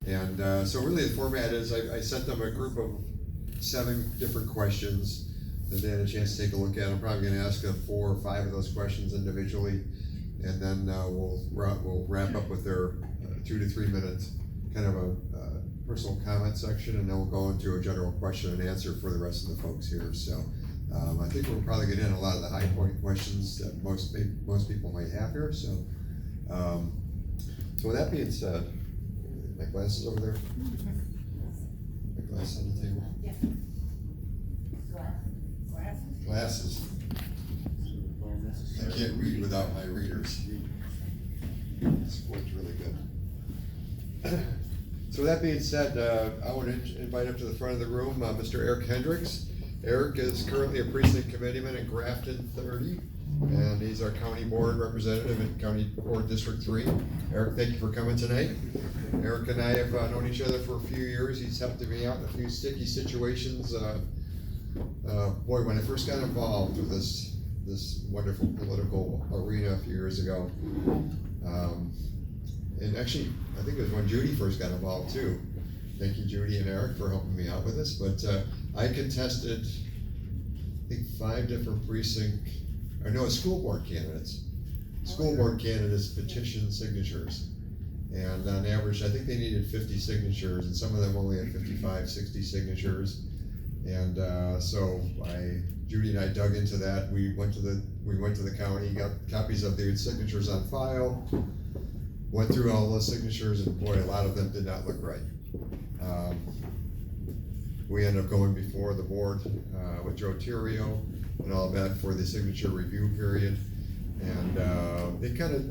And so really the format is I sent them a group of 7 different questions that they had a chance to take a look at. I'm probably gonna ask 4 or 5 of those questions individually, and then we'll wrap up with their 2 to 3 minutes kind of a personal comment section, and then we'll go into a general question and answer for the rest of the folks here. So I think we'll probably get in a lot of the high point questions that most people might have here. So with that being said, my glasses over there. My glasses on the table. Yeah. Glasses. I can't read without my readers. This worked really good. So with that being said, I want to invite up to the front of the room Mr. Eric Hendricks. Eric is currently a precinct committeeman in Grafton 30, and he's our county board representative in County Board District 3. Eric, thank you for coming tonight. Eric and I have known each other for a few years. He's helped me out in a few sticky situations. Boy, when I first got involved with this wonderful political arena a few years ago, and actually, I think it was when Judy first got involved too. Thank you, Judy and Eric, for helping me out with this. But I contested, I think, 5 different school board candidates. School board candidates petition signatures. And on average, I think they needed 50 signatures, and some of them only had 55, 60 signatures. And so Judy and I dug into that. We went to the county, got copies of the signatures on file, went through all those signatures, and boy, a lot of them did not look right. We ended up going before the board with Joe Terrio and all that for the signature review period. And they kind of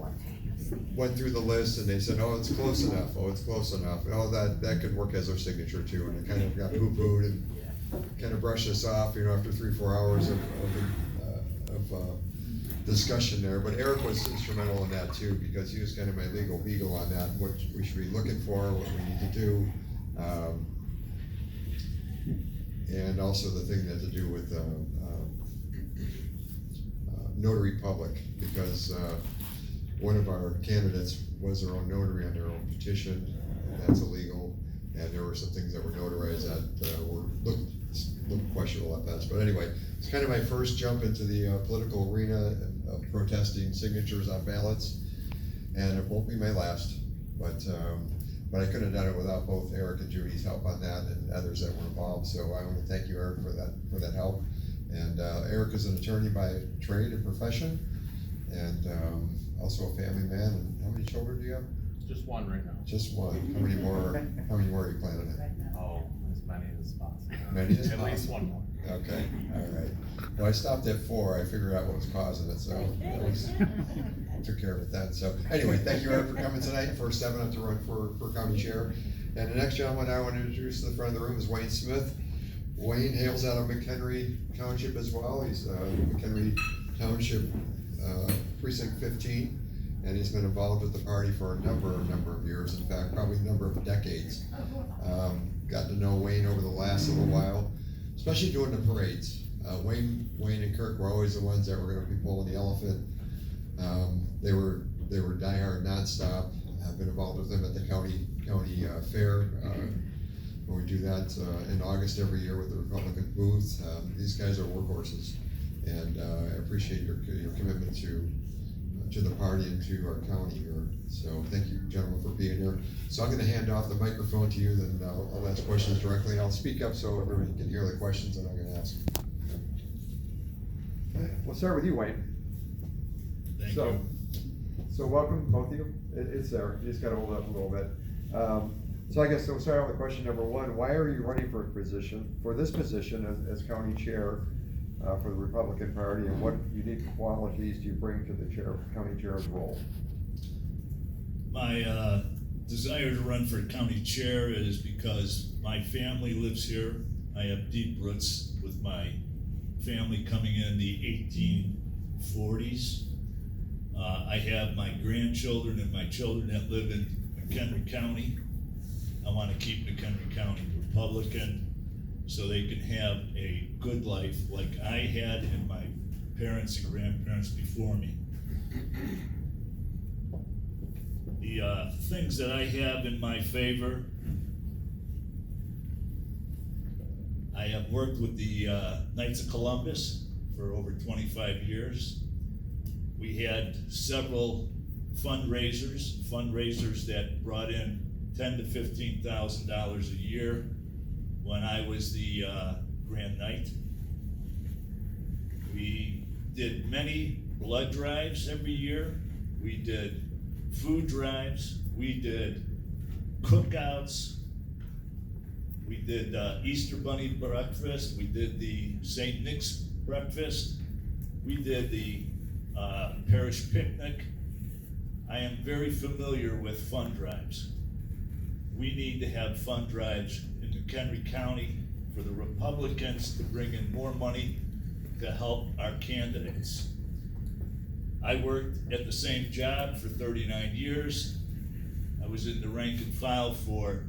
went through the list and they said, oh, it's close enough. Oh, it's close enough. Oh, that could work as our signature too. And it kind of got poo-pooed and kind of brushed us off, after 3-4 hours of discussion there. But Eric was instrumental in that too, because he was kind of my legal beagle on that, what we should be looking for, what we need to do. And also the thing that had to do with notary public, because one of our candidates was their own notary on their own petition, and that's illegal. And there were some things that were notarized that looked questionable at best. But anyway, it's kind of my first jump into the political arena of protesting signatures on ballots, and it won't be my last. But I couldn't have done it without both Eric and Judy's help on that, and others that were involved. So I want to thank you, Eric, for that help. And Eric is an attorney by trade and profession, and also a family man. And how many children do you have? Just one right now. Just one. How many more are you planning on? Oh, as many as possible. Many as At least one more. Okay, all right. Well, I stopped at 4. I figured out what was causing it, so at least took care of it then. So anyway, thank you, Eric, for coming tonight, for stepping up to run for county chair. And the next gentleman I want to introduce to the front of the room is Wayne Smith. Wayne hails out of Mchenry Township as well. He's Mchenry Township Precinct 15. And he's been involved with the party for a number of years. In fact, probably a number of decades. Got to know Wayne over the last little while, especially during the parades. Wayne and Kirk were always the ones that were going to be pulling the elephant. They were diehard nonstop. I've been involved with them at the county fair. When we do that in August every year with the Republican booth. These guys are workhorses, and I appreciate your commitment to the party and to our county here. So thank you, gentlemen, for being here. So I'm going to hand off the microphone to you, then I'll ask questions directly, and I'll speak up so everybody can hear the questions that I'm going to ask. We'll start with you, Wayne. Thank you. So welcome, both of you. It's there. You just got to hold it up a little bit. So I guess we'll start out with question number 1. Why are you running for this position as county chair for the Republican Party, and what unique qualities do you bring to the county chair's role? My desire to run for county chair is because my family lives here. I have deep roots with my family coming in the 1840s. I have my grandchildren and my children that live in McHenry County. I want to keep McHenry County Republican so they can have a good life like I had and my parents and grandparents before me. The things that I have in my favor, I have worked with the Knights of Columbus for over 25 years. We had several fundraisers that brought in $10,000 to $15,000 a year when I was the Grand Knight. We did many blood drives every year. We did food drives. We did cookouts. We did Easter Bunny breakfast. We did the St. Nick's breakfast. We did the parish picnic. I am very familiar with fund drives. We need to have fund drives in Mchenry County for the Republicans to bring in more money to help our candidates. I worked at the same job for 39 years. I was in the rank and file for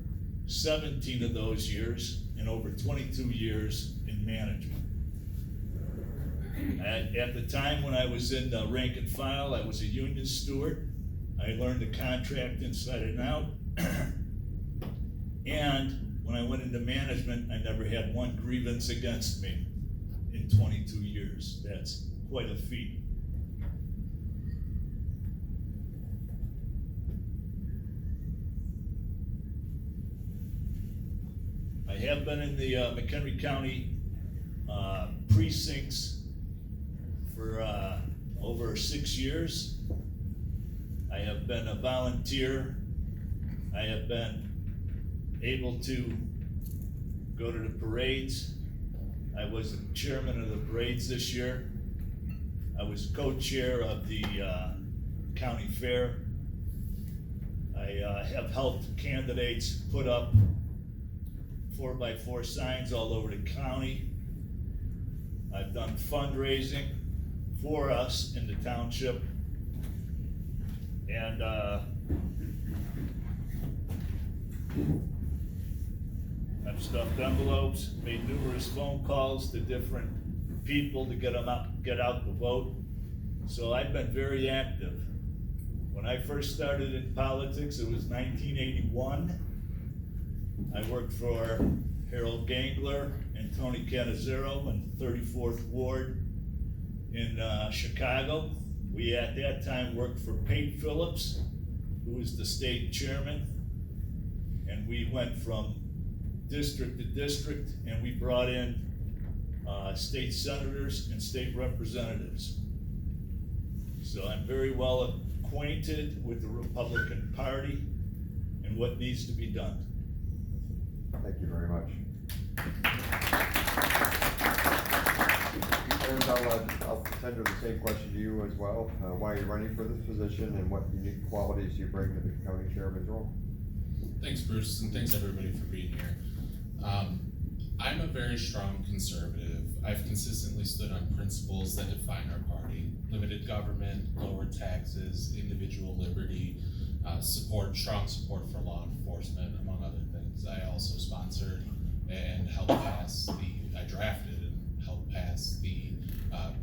17 of those years and over 22 years in management. At the time when I was in the rank and file, I was a union steward. I learned the contract inside and out. And when I went into management, I never had one grievance against me in 22 years. That's quite a feat. I have been in the McHenry County precincts for over 6 years. I have been a volunteer. I have been able to go to the parades. I was the chairman of the parades this year. I was co-chair of the county fair. I have helped candidates put up 4x4 signs all over the county. I've done fundraising for us in the township. And I've stuffed envelopes, made numerous phone calls to different people to get out to vote. So I've been very active. When I first started in politics, it was 1981. I worked for Harold Gangler and Tony Canizero in the 34th Ward in Chicago. We at that time worked for Pate Phillips, who was the state chairman. And we went from district to district, and we brought in state senators and state representatives. So I'm very well acquainted with the Republican Party and what needs to be done. Thank you very much. And I'll tender the same question to you as well. Why are you running for this position, and what unique qualities do you bring to the county chairman's role? Thanks, Bruce, and thanks everybody for being here. I'm a very strong conservative. I've consistently stood on principles that define our party: limited government, lower taxes, individual liberty, strong support for law enforcement, among other things. I also sponsored and helped pass I drafted and helped pass the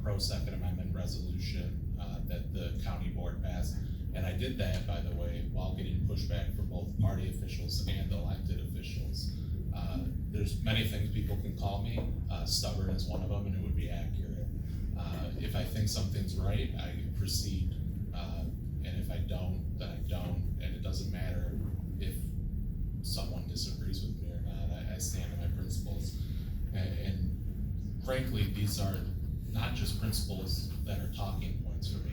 pro-Second Amendment resolution that the county board passed. And I did that, by the way, while getting pushback from both party officials and elected officials. There's many things people can call me. Stubborn is one of them, and it would be accurate. If I think something's right, I proceed. And if I don't, then I don't. And it doesn't matter if someone disagrees with me or not. I stand on my principles. And frankly, these are not just principles that are talking points for me.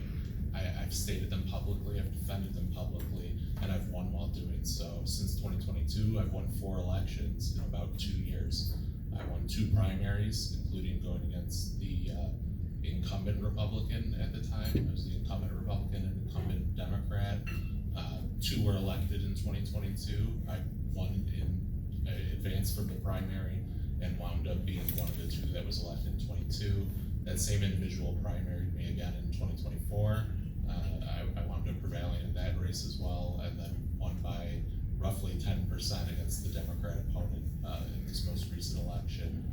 I've stated them publicly, I've defended them publicly, and I've won while doing so. Since 2022, I've won 4 elections in about 2 years. I won 2 primaries, including going against the incumbent Republican at the time. I was the incumbent Republican and incumbent Democrat. 2 were elected in 2022. I won in advance from the primary and wound up being one of the 2 that was elected in 22. That same individual primaried me again in 2024. I wound up prevailing in that race as well, and then won by roughly 10% against the Democrat opponent in this most recent election.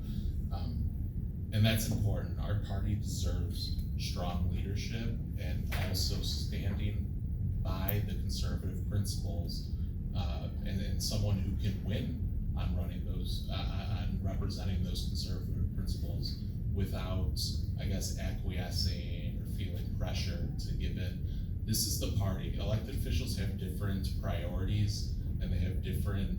And that's important. Our party deserves strong leadership and also standing by the conservative principles, and someone who can win on running those, on representing those conservative principles without, I guess, acquiescing or feeling pressure to give in. This is the party. Elected officials have different priorities and they have different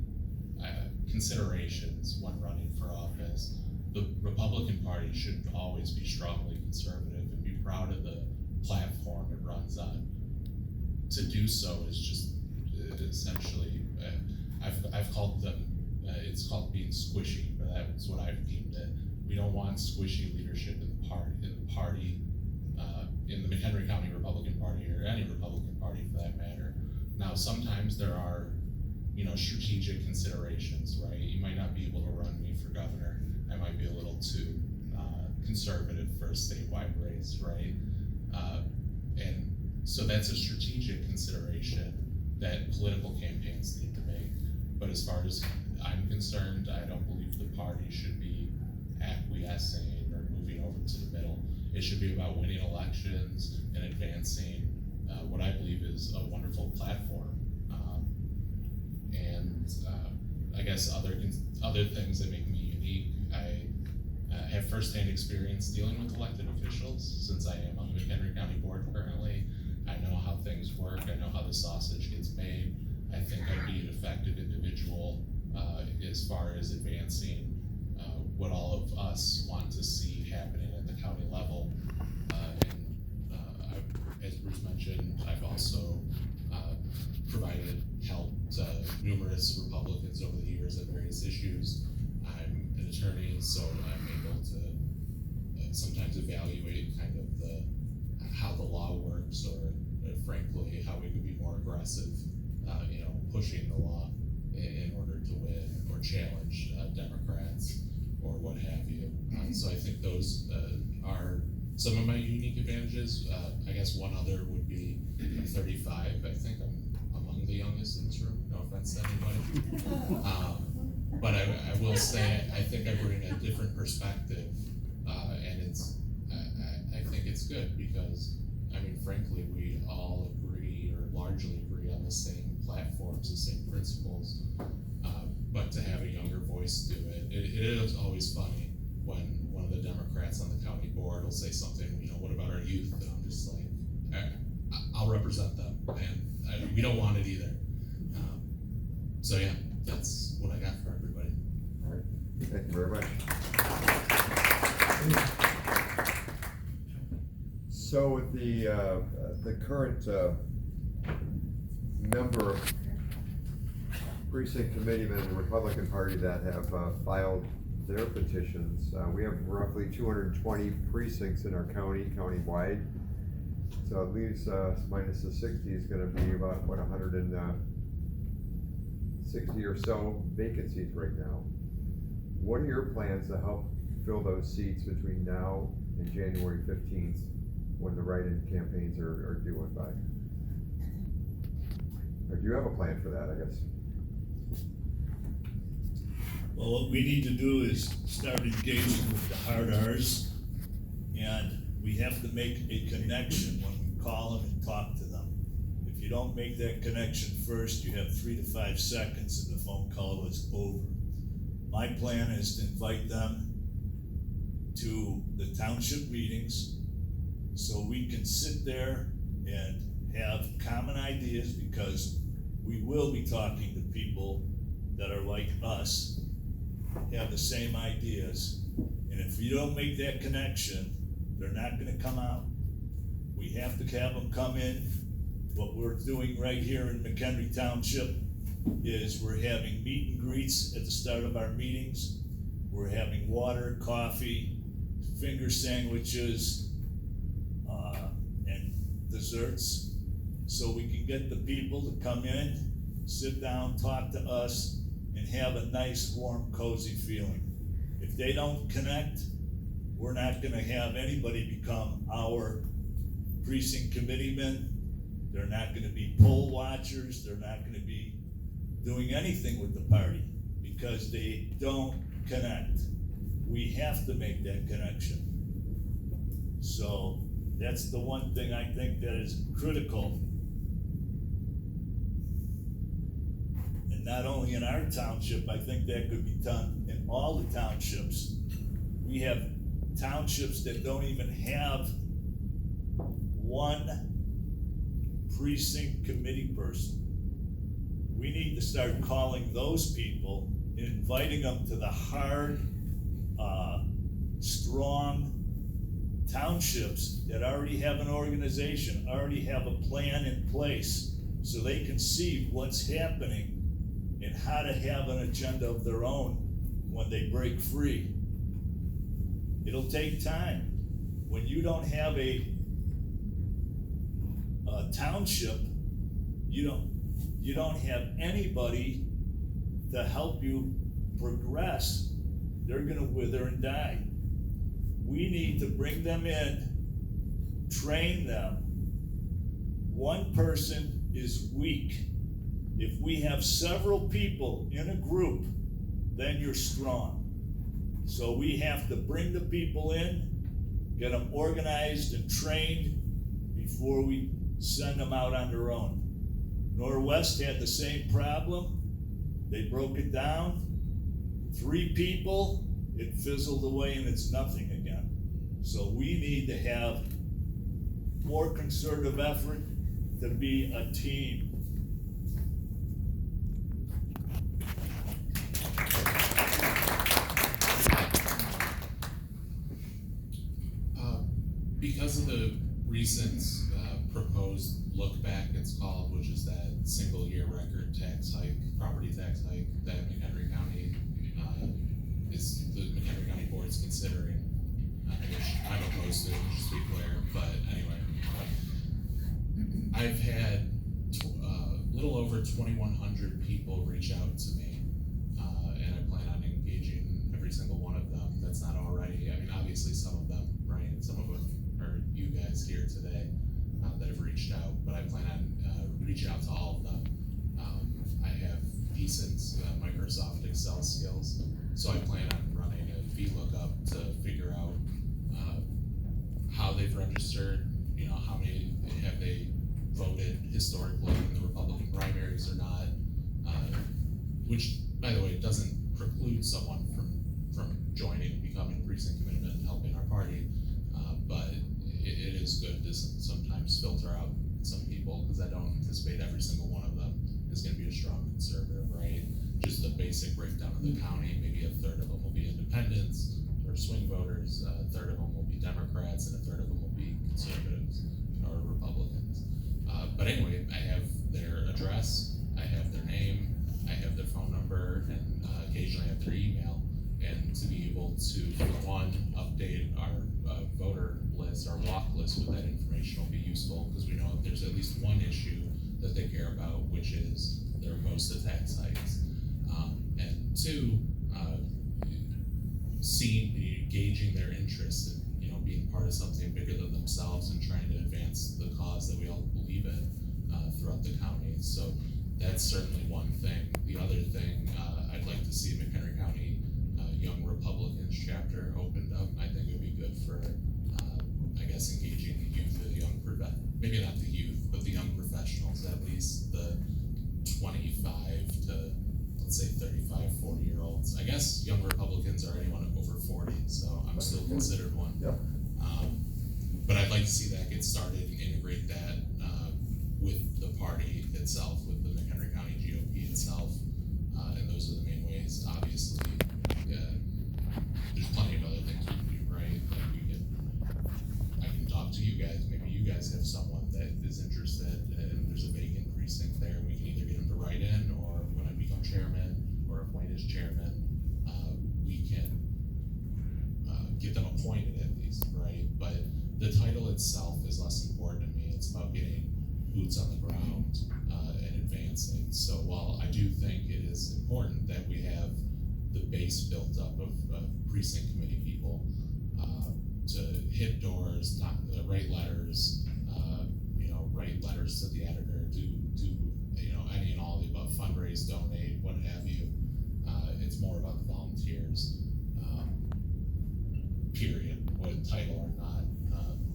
considerations when running for office. The Republican Party should always be strongly conservative and be proud of the platform it runs on. To do so is just essentially, I've called them, it's called being squishy, but that's what I've deemed it. We don't want squishy leadership in the party, in the McHenry County Republican Party or any Republican Party for that matter. Now, sometimes there are, strategic considerations, right? You might not be able to run me for governor. I might be a little too conservative for a statewide race, right? And so that's a strategic consideration that political campaigns need to make. But as far as I'm concerned, I don't believe the party should be acquiescing or moving over to the middle. It should be about winning elections and advancing what I believe is a wonderful platform. I guess other things that make me unique, I have firsthand experience dealing with elected officials since I am on the McHenry County Board currently. I know how things work, I know how the sausage gets made. I think I'd be an effective individual as far as advancing what all of us want to see happening at the county level. As Bruce mentioned, I've also helped numerous Republicans over the years at various issues. I'm an attorney, so I'm able to sometimes evaluate kind of how the law works, or frankly, how we could be more aggressive, pushing the law in order to win or challenge Democrats or what have you. So I think those are some of my unique advantages. I guess one other would be I'm 35. I think I'm among the youngest in this room. No offense to anybody. But I will say I think I bring a different perspective, and I think it's good because frankly, we all agree or largely agree on the same platforms, the same principles. But to have a younger voice do it is always funny when one of the Democrats on the county board will say something, what about our youth? And I'm just like, I'll represent them, and we don't want it either. So yeah, that's what I got for everybody. All right, thank you very much. So with the current number of precinct committeemen in the Republican Party that have filed their petitions, we have roughly 220 precincts in our county-wide. So it leaves minus the 60 is going to be about 160 or so vacancies right now. What are your plans to help fill those seats between now and January 15th when the write-in campaigns are due and by? Or do you have a plan for that, I guess? Well, what we need to do is start engaging with the hard R's, and we have to make a connection when we call them and talk to them. If you don't make that connection first, you have 3 to 5 seconds and the phone call is over. My plan is to invite them to the township meetings so we can sit there and have common ideas, because we will be talking to people that are like us, have the same ideas, and if you don't make that connection, they're not gonna come out. We have to have them come in. What we're doing right here in McHenry Township is we're having meet and greets at the start of our meetings. We're having water, coffee, finger sandwiches, and desserts, so we can get the people to come in, sit down, talk to us, and have a nice, warm, cozy feeling. If they don't connect, we're not gonna have anybody become our precinct committeemen. They're not gonna be poll watchers. They're not gonna be doing anything with the party because they don't connect. We have to make that connection. So that's the one thing I think that is critical And not only in our township, I think that could be done in all the townships. We have townships that don't even have one precinct committee person. We need to start calling those people, inviting them to the hard, strong townships that already have an organization, already have a plan in place, so they can see what's happening and how to have an agenda of their own when they break free. It'll take time. When you don't have a township, you don't have anybody to help you progress. They're gonna wither and die. We need to bring them in, train them. One person is weak. If we have several people in a group, then you're strong. So we have to bring the people in, get them organized and trained before we send them out on their own. Norwest had the same problem. They broke it down. 3 people, it fizzled away and it's nothing again. So we need to have more concerted effort to be a team. Because of the recent proposed look back, it's called, which is that single year record tax hike, property tax hike that McHenry County the McHenry County Board's considering, which I'm opposed to, just to be clear. But anyway, I've had a little over 2,100 people reach out to me, and I plan on engaging every single one of them that's not already. I mean, obviously some of them, right? Some of them are you guys here today that have reached out, but I plan on reaching out to all of them. I have decent Microsoft Excel skills, so I plan on running a VLOOKUP to figure out how they've registered, how many have they voted historically in the Republican primaries or not, which, by the way, doesn't preclude someone from joining, becoming precinct commitment and helping our party, but it is good to sometimes filter out some people, because I don't anticipate every single one of them is gonna be a strong conservative, right? Just the basic breakdown of the county, maybe a third of them will be independents or swing voters, a third of them will be Democrats, and a third of them will be conservatives or Republicans. But anyway, I have their address, I have their name, I have their phone number, and occasionally I have their email. And to be able to, for one, update our voter list, our walk list with that information will be useful, because we know if there's at least one issue that they care about, which is their most tax hikes. And 2, gauging their interest in, being part of something bigger than themselves and trying to advance the cause that we all believe in throughout the county. So that's certainly one thing. The other thing, I'd like to see McHenry County Young Republicans chapter opened up. I think it would be good for, engaging the youth, or the young maybe not the youth, but the young professionals, at least the 25 to, let's say, 35, 40-year-olds. I guess young Republicans are anyone over 40, so I'm still considered one. Yep. But I'd like to see that get started and integrate that with the party itself, with the McHenry County GOP itself, and those are the main ways. Obviously, there's plenty of other things we can do, right? Like I can talk to you guys. Maybe you guys have someone that is interested, and there's a vacant precinct there. We can either get them to write in, or when I become chairman or appoint as chairman, we can get them appointed at least, right? But the title itself is less important to me. It's about getting boots on the ground and advancing. So while I do think it is important that we have the base built up of precinct committee people to hit doors, not write letters, write letters to the editor, do any and all of the above, fundraise, donate, what have you. It's more about the volunteers, period, with title or not.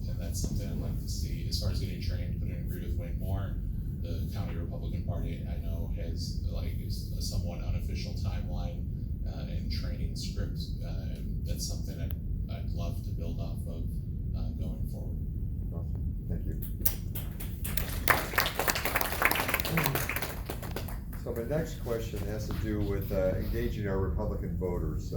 And that's something I'd like to see. As far as getting trained, couldn't agree with Wayne more. the county Republican Party, I know has is a somewhat unofficial timeline, and training scripts, and that's something I'd love to build off of, going forward. Thank you. So my next question has to do with engaging our Republican voters.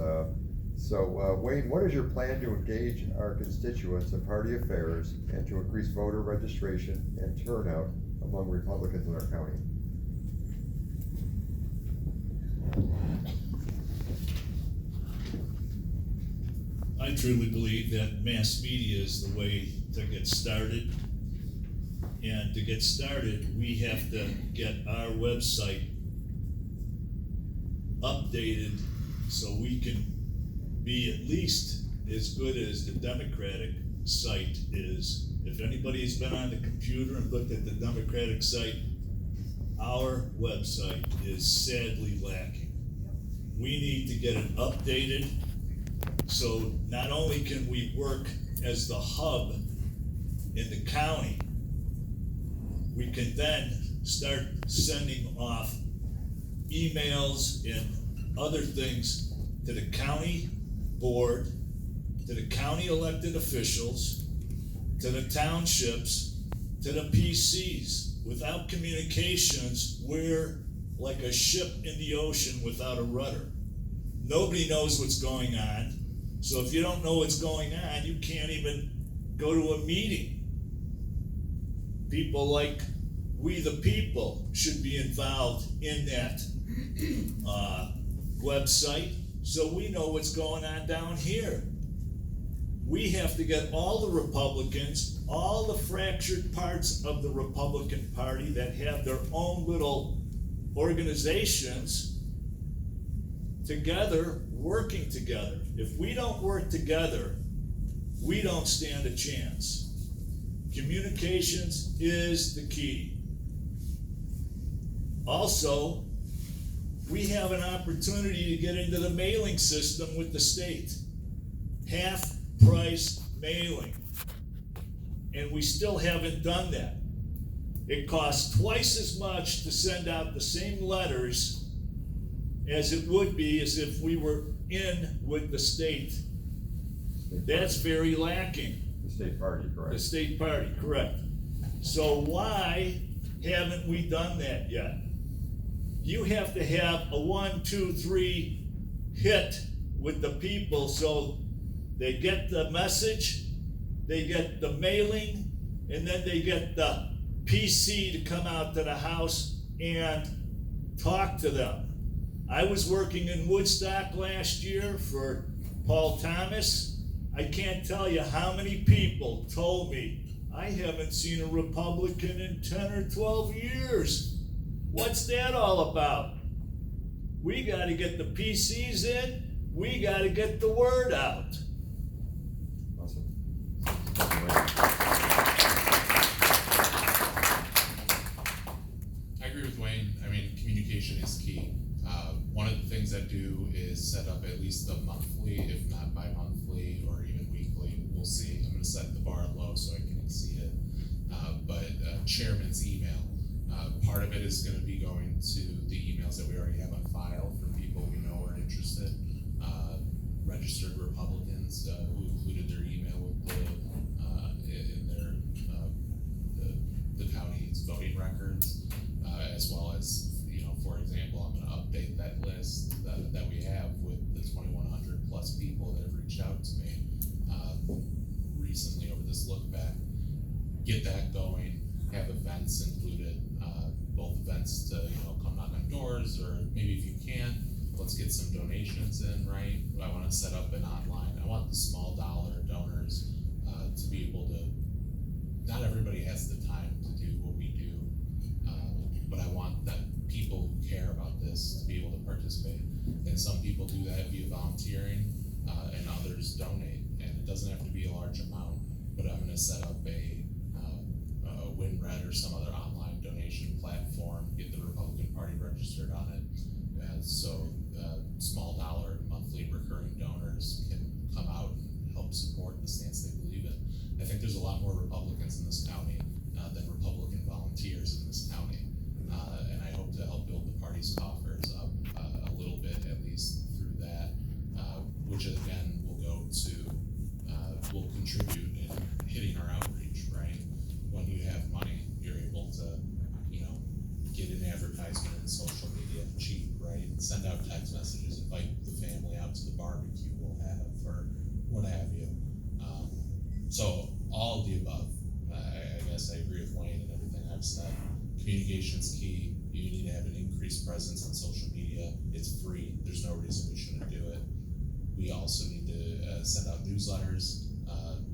So Wayne, what is your plan to engage our constituents in party affairs and to increase voter registration and turnout among Republicans in our county? I truly believe that mass media is the way to get started. And to get started, we have to get our website updated so we can be at least as good as the Democratic site is. If anybody's been on the computer and looked at the Democratic site, our website is sadly lacking. We need to get it updated so not only can we work as the hub in the county, we can then start sending off emails and other things to the county board, to the county elected officials, to the townships, to the PCs. Without communications, we're like a ship in the ocean without a rudder. Nobody knows what's going on. So if you don't know what's going on, you can't even go to a meeting. People like we the people should be involved in that website so we know what's going on down here. We have to get all the Republicans, all the fractured parts of the Republican Party that have their own little organizations together, working together. If we don't work together, we don't stand a chance. Communications is the key. Also, we have an opportunity to get into the mailing system with the state. Half price mailing. And we still haven't done that. It costs twice as much to send out the same letters as it would be as if we were in with the state. That's very lacking. The state party, correct? The state party, correct. So why haven't we done that yet? You have to have a 1, 2, 3 hit with the people so they get the message, they get the mailing, and then they get the PC to come out to the house and talk to them. I was working in Woodstock last year for Paul Thomas. I can't tell you how many people told me, I haven't seen a Republican in 10 or 12 years. What's that all about? We gotta get the PCs in, we gotta get the word out. Awesome. I agree with Wayne. I mean, communication is key. One of the things I do is set up at least a monthly, if not bi-monthly or even weekly. We'll see. I'm going to set the bar low so I can exceed it. But chairman's email. Part of it is going to be going to the emails that we already have on file from people we know are interested. Registered Republicans who included their email with in their the county's voting records, as well as, for example, I'm going to update that list that we have with the 2,100 plus people that have reached out to me recently over this look back. Get that going. Have events included, both events to come knock on doors, or maybe if you can't, let's get some donations in, right? I want to set up an online. I want the small dollar donors to be able to. Not everybody has the time to do what we do, but I want that people who care about this to be able to participate. And some people do that via volunteering, and others donate. And it doesn't have to be a large amount, but I'm going to set up a WinRed or some other online donation platform, get the Republican Party registered on it, so small dollar monthly recurring donors can come out and help support the stance they believe in. I think there's a lot more Republicans in this county than Republican volunteers in this county. out to the barbecue we'll have, or what have you. So all of the above, I guess I agree with Wayne and everything I've said. Communication's key. You need to have an increased presence on social media. It's free. There's no reason we shouldn't do it. We also need to send out newsletters.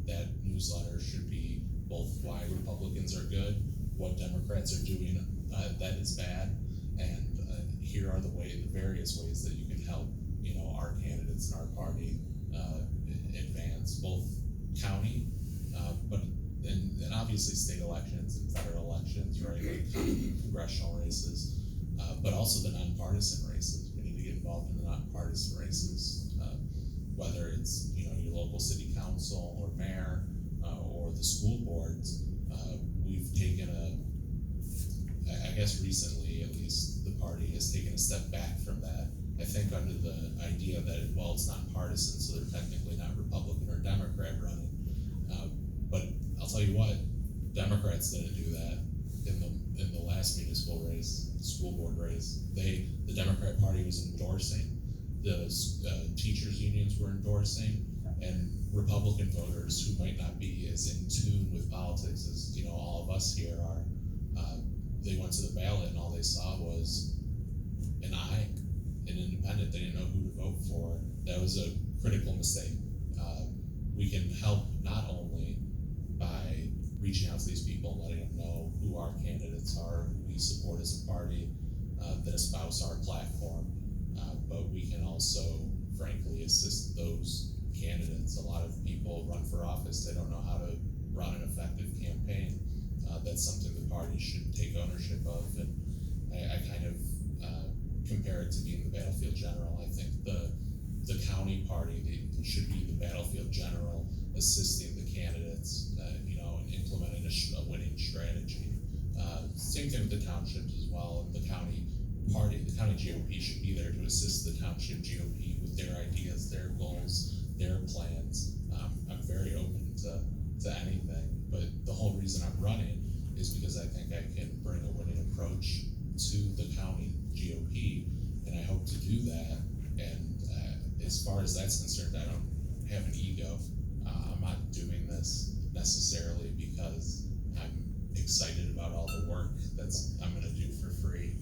That newsletter should be both why Republicans are good, what Democrats are doing that is bad, and here are the various ways that you can help, our candidates and our party advance, both county, and obviously state elections and federal elections, right? Like congressional races, but also the nonpartisan races. We need to get involved in the nonpartisan races, whether it's your local city council or mayor or the school boards. We've taken I guess recently at least, the party has taken a step back from that. I think under the idea that it's not partisan, so they're technically not Republican or Democrat running. But I'll tell you what, Democrats didn't do that in the last municipal race, school board race. The Democrat Party was endorsing, the teachers unions were endorsing, and Republican voters who might not be as in tune with politics as all of us here are, they went to the ballot and all they saw was an independent. They didn't know who to vote for. That was a critical mistake. We can help not only by reaching out to these people and letting them know who our candidates are, who we support as a party, that espouse our platform, but we can also, frankly, assist those candidates. A lot of people run for office, they don't know how to run an effective campaign. That's something the party should take ownership of, and I kind of compare it to being the battlefield general. I think the county party, they should be the battlefield general, assisting the candidates, and implementing a winning strategy. Same thing with the townships as well, and the county party, the county GOP should be there to assist the township GOP with their ideas, their goals, their plans. I'm very open to anything, but the whole reason I'm running is because I think I can bring a winning approach to the county GOP, and I hope to do that. And as far as that's concerned, I don't have an ego. I'm not doing this necessarily because I'm excited about all the work I'm gonna do for free.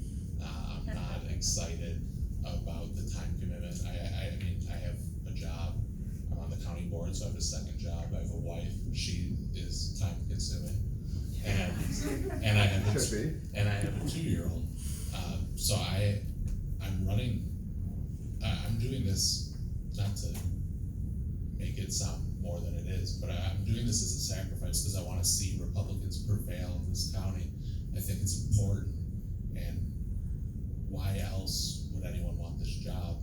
I'm not excited about the time commitment. I mean, I have a job. I'm on the county board, so I have a second job. I have a wife. She is time consuming. And I have a 2-year-old. So I'm running. I'm doing this not to make it sound more than it is, but I'm doing this as a sacrifice because I want to see Republicans prevail in this county. I think it's important, and why else would anyone want this job?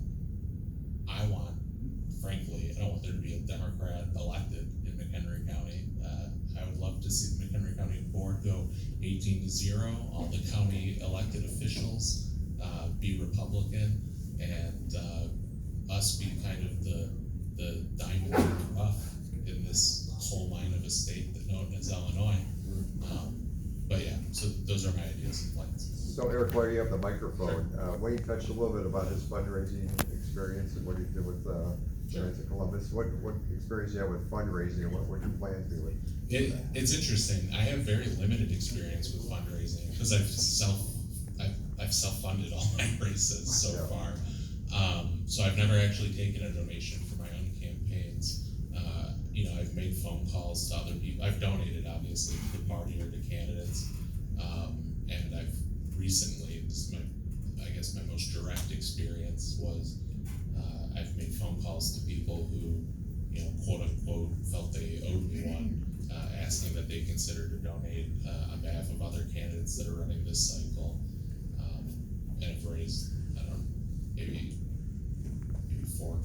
I don't want there to be a Democrat elected in McHenry County. I would love to see the McHenry County board go 18-0, all the county elected officials be Republican, and us be kind of the diamond in the rough in this coal mine of a state that known as Illinois. But yeah, so those are my ideas and plans. So Eric, while you have the microphone, Wayne touched a little bit about his fundraising experience and what he did with Friends of Columbus. What experience you have with fundraising, and what your plans be with? It's interesting. I have very limited experience with fundraising because I've self-funded all my races so far. So I've never actually taken a donation for my own campaigns. I've made phone calls to other people. I've donated obviously to the party or to candidates, and I've recently, I guess my most direct experience was I've made phone calls to people who, quote unquote, felt they owed me one, asking that they consider to donate on behalf of other candidates that are running this cycle, and have raised, maybe four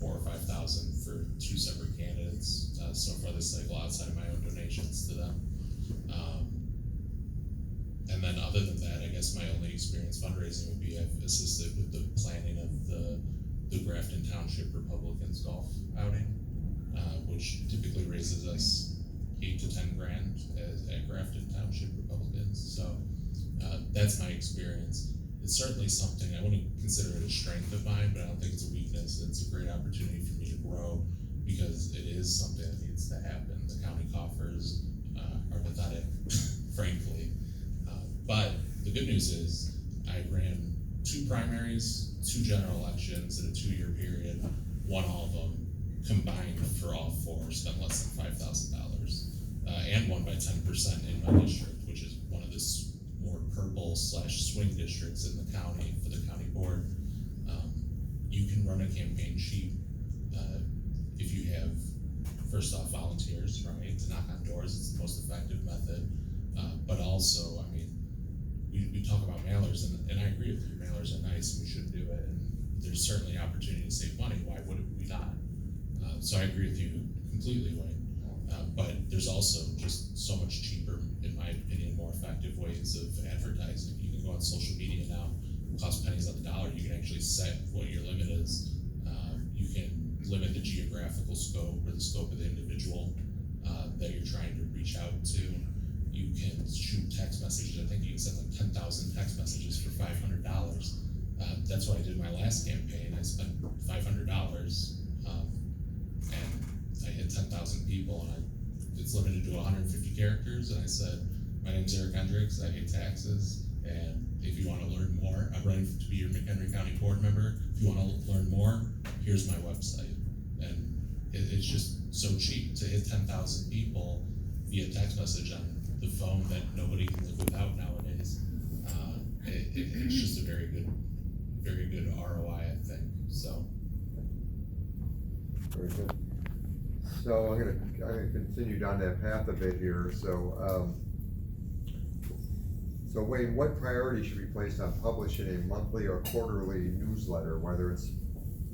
or 5,000 for 2 separate candidates so far this cycle outside of my own donations to them. And then other than that, I guess my only experience fundraising would be I've assisted with the planning of the Grafton Township Republicans golf outing, which typically raises us $8 to $10 grand at Grafton Township Republicans. So that's my experience. It's certainly something I wouldn't consider it a strength of mine, but I don't think it's a weakness. It's a great opportunity opportunity for me to grow, because it is something that needs to happen. The county coffers are pathetic, frankly. But the good news is I ran 2 primaries, 2 general elections in a 2-year period, won all of them, combined for all 4, spent less than $5,000, and won by 10% in my district, which is one of the more purple/swing districts in the county for the county board. You can run a campaign cheap if you have, first off, volunteers, right, to knock on doors. It's the most effective method. But also, I mean, we talk about mailers, and I agree with you, mailers are nice, and we should do it, and there's certainly opportunity to save money. Why would we not? So I agree with you completely, Wayne. But there's also just so much cheaper, in my opinion, more effective ways of advertising. You can go on social media now, it costs pennies on the dollar. You can actually set what your limit is. You can limit the geographical scope or the scope of the individual that you're trying to reach out to. You can shoot text messages. I think you can send like 10,000 text messages for $500. That's what I did in my last campaign. I spent $500, and I hit 10,000 people, and it's limited to 150 characters. And I said, my name's Eric Hendricks, I hate taxes, and if you want to learn more, I'm running to be your McHenry County board member. If you want to learn more, here's my website. And it's just so cheap to hit 10,000 people via text message on the phone that nobody can live without nowadays. It's just a very good ROI, I think, so. Very good. So I'm gonna continue down that path a bit here, so Wayne, what priority should be placed on publishing a monthly or quarterly newsletter, whether it's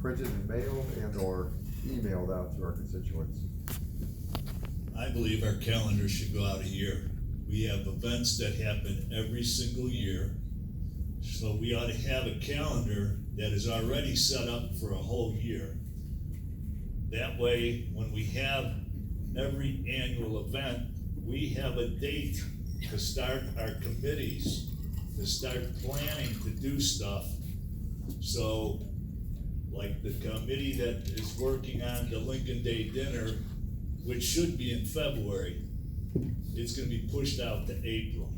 printed and mailed and or emailed out to our constituents? I believe our calendar should go out a year. We have events that happen every single year, so we ought to have a calendar that is already set up for a whole year. That way, when we have every annual event, we have a date to start our committees, to start planning to do stuff. So, like the committee that is working on the Lincoln Day dinner, which should be in February, it's gonna be pushed out to April.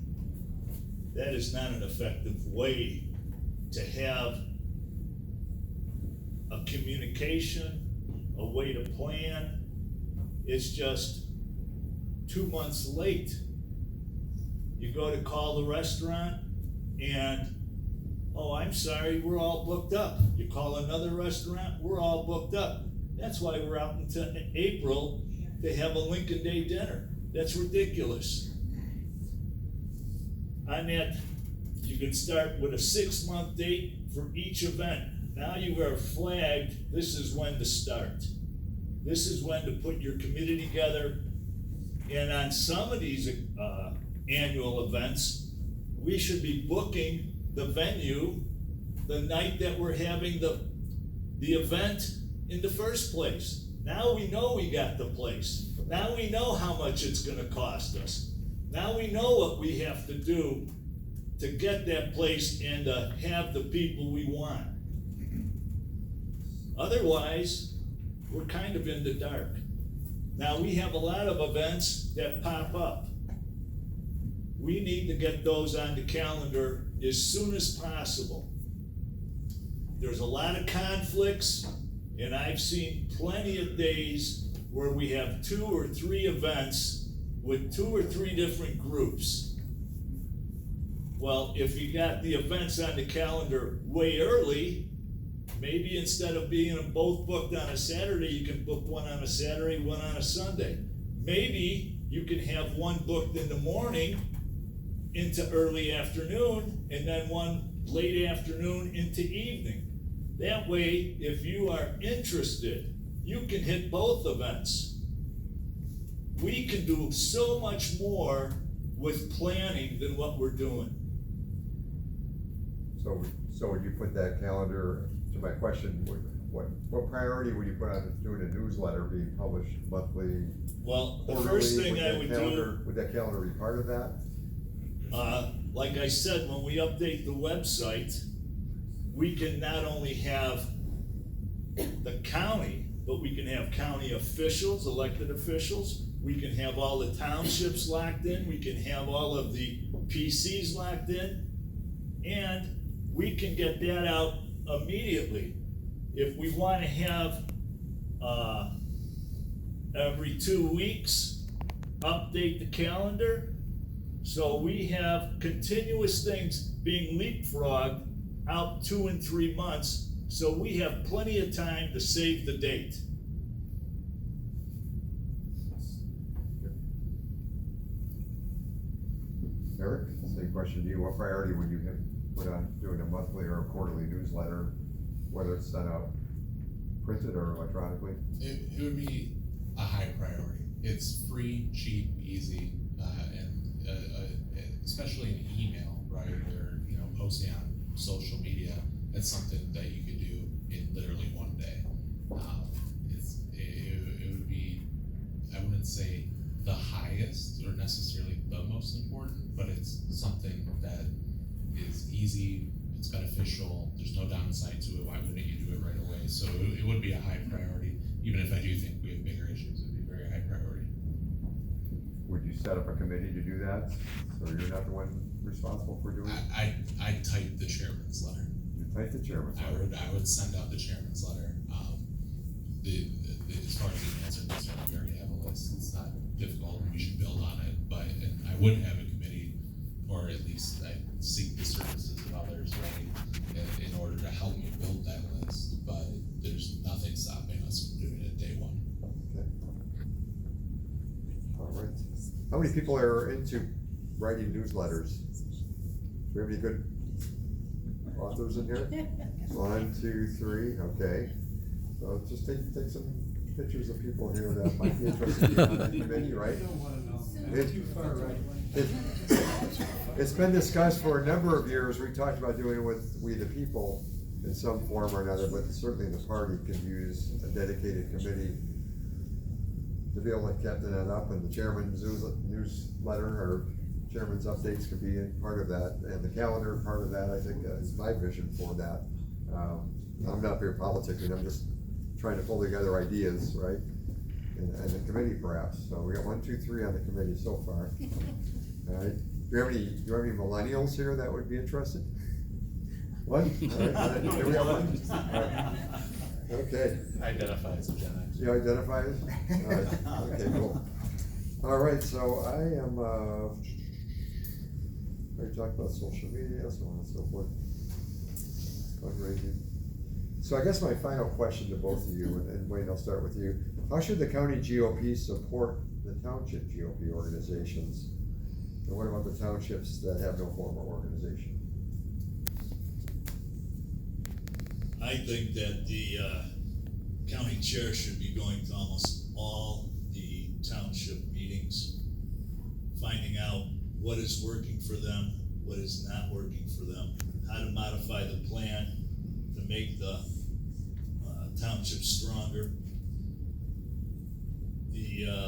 That is not an effective way to have a communication, a way to plan. It's just 2 months late. You go to call the restaurant and, oh, I'm sorry, we're all booked up. You call another restaurant, we're all booked up. That's why we're out until April to have a Lincoln Day dinner. That's ridiculous. On that, you can start with a 6-month date for each event. Now you are flagged, this is when to start. This is when to put your committee together. And on some of these annual events, we should be booking the venue the night that we're having the event in the first place. Now we know we got the place. Now we know how much it's gonna cost us. Now we know what we have to do to get that place and to have the people we want. Otherwise, we're kind of in the dark. Now, we have a lot of events that pop up. We need to get those on the calendar as soon as possible. There's a lot of conflicts, and I've seen plenty of days where we have 2 or 3 events with 2 or 3 different groups. Well, if you got the events on the calendar way early, maybe instead of being both booked on a Saturday, you can book one on a Saturday, one on a Sunday. Maybe you can have one booked in the morning into early afternoon, and then one late afternoon into evening. That way, if you are interested, you can hit both events. We can do so much more with planning than what we're doing. So when you put that calendar, to my question, what priority would you put on doing a newsletter being published monthly? Well, the quarterly? first thing I would do, Would that calendar be part of that? like I said, when we update the website, we can not only have the county, but we can have county officials, elected officials. We can have all the townships locked in, we can have all of the PCs locked in, and we can get that out immediately. If we wanna have, every 2 weeks, update the calendar, so we have continuous things being leapfrogged out 2 and 3 months, so we have plenty of time to save the date. Eric, same question to you. What priority would you have put on doing a monthly or a quarterly newsletter, whether it's sent out printed or electronically? It would be a high priority. It's free, cheap, easy, and especially an email, right? Or, you know, posting on social media. It's something that you could do in literally one day. It would be, I wouldn't say the highest or necessarily the most important, but it's something that is easy, it's beneficial, there's no downside to it. Why wouldn't you do it right away? So it would be a high priority, even if I do think we have bigger issues, it'd be a very high priority. Would you set up a committee to do that, so you're not the one responsible for doing it? I type the chairman's letter. You type the chairman's letter? I would send out the chairman's letter. As far as emails are concerned, we already have a list, it's not difficult, we should build on it, and I would have a committee, or at least I seek the services of others, right, in order to help me build that list, but there's nothing stopping us from doing it day one. Okay. All right. How many people are into writing newsletters? Do we have any good authors in here? 1, 2, 3, okay. So just take some pictures of people here that might be interested in on that committee, right? It's been discussed for a number of years. We talked about doing it with We the People in some form or another, but certainly the party could use a dedicated committee to be able to captain that up, and the chairman's newsletter or chairman's updates could be part of that, and the calendar part of that, I think, is my vision for that. I'm not here politicking, I'm just trying to pull together ideas, right? And the committee perhaps, so we got 1, 2, 3 on the committee so far. All right, do you have any millennials here that would be interested? One? All right, do we have one? All right. Okay. Identify as a Gen X. You identify as? All right, okay, cool. All right, so I am, we talked about social media, so on and so forth. Fundraising. So I guess my final question to both of you, and Wayne, I'll start with you. How should the county GOP support the township GOP organizations? And what about the townships that have no formal organization? I think that the county chair should be going to almost all the township meetings, finding out what is working for them, what is not working for them, how to modify the plan to make the township stronger. The